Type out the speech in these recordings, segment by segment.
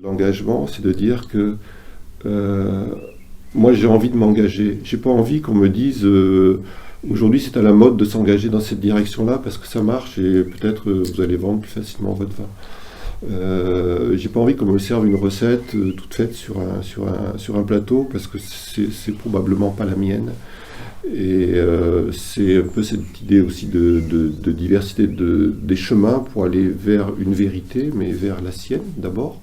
L'engagement, c'est de dire que euh, moi j'ai envie de m'engager. J'ai pas envie qu'on me dise aujourd'hui c'est à la mode de s'engager dans cette direction-là parce que ça marche et peut-être vous allez vendre plus facilement votre vin. J'ai pas envie qu'on me serve une recette toute faite sur un plateau parce que c'est probablement pas la mienne. Et c'est un peu cette idée aussi de diversité des chemins pour aller vers une vérité, mais vers la sienne d'abord.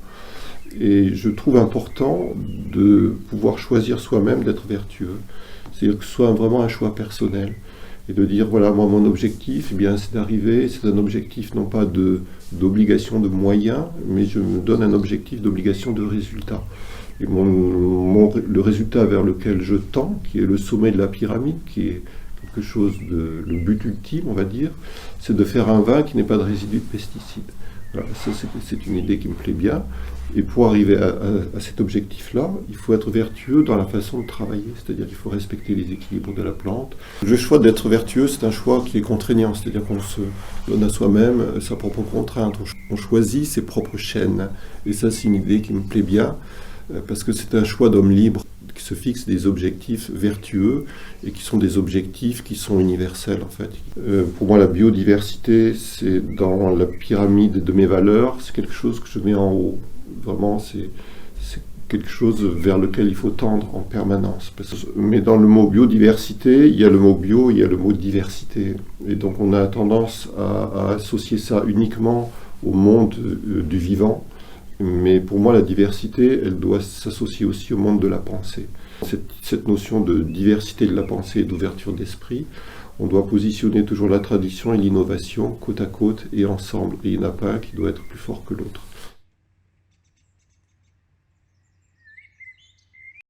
Et je trouve important de pouvoir choisir soi-même d'être vertueux. C'est-à-dire que ce soit vraiment un choix personnel. Et de dire, voilà, moi, mon objectif, eh bien, c'est d'arriver, c'est un objectif non pas d'obligation de moyens, mais je me donne un objectif d'obligation de résultat. Et le résultat vers lequel je tends, qui est le sommet de la pyramide, qui est quelque chose de, le but ultime, on va dire, c'est de faire un vin qui n'ait pas de résidus de pesticides. Voilà, ça, c'est une idée qui me plaît bien. Et pour arriver à cet objectif-là, il faut être vertueux dans la façon de travailler, c'est-à-dire qu'il faut respecter les équilibres de la plante. Le choix d'être vertueux, c'est un choix qui est contraignant, c'est-à-dire qu'on se donne à soi-même sa propre contrainte, on choisit ses propres chaînes. Et ça, c'est une idée qui me plaît bien, parce que c'est un choix d'homme libre qui se fixe des objectifs vertueux et qui sont des objectifs qui sont universels en fait. Pour moi, la biodiversité, c'est dans la pyramide de mes valeurs, c'est quelque chose que je mets en haut. Vraiment, c'est quelque chose vers lequel il faut tendre en permanence. Mais dans le mot biodiversité, il y a le mot bio, il y a le mot diversité. Et donc on a tendance à associer ça uniquement au monde du vivant. Mais pour moi, la diversité, elle doit s'associer aussi au monde de la pensée. Cette notion de diversité de la pensée et d'ouverture d'esprit, on doit positionner toujours la tradition et l'innovation côte à côte et ensemble. Et il n'y en a pas un qui doit être plus fort que l'autre.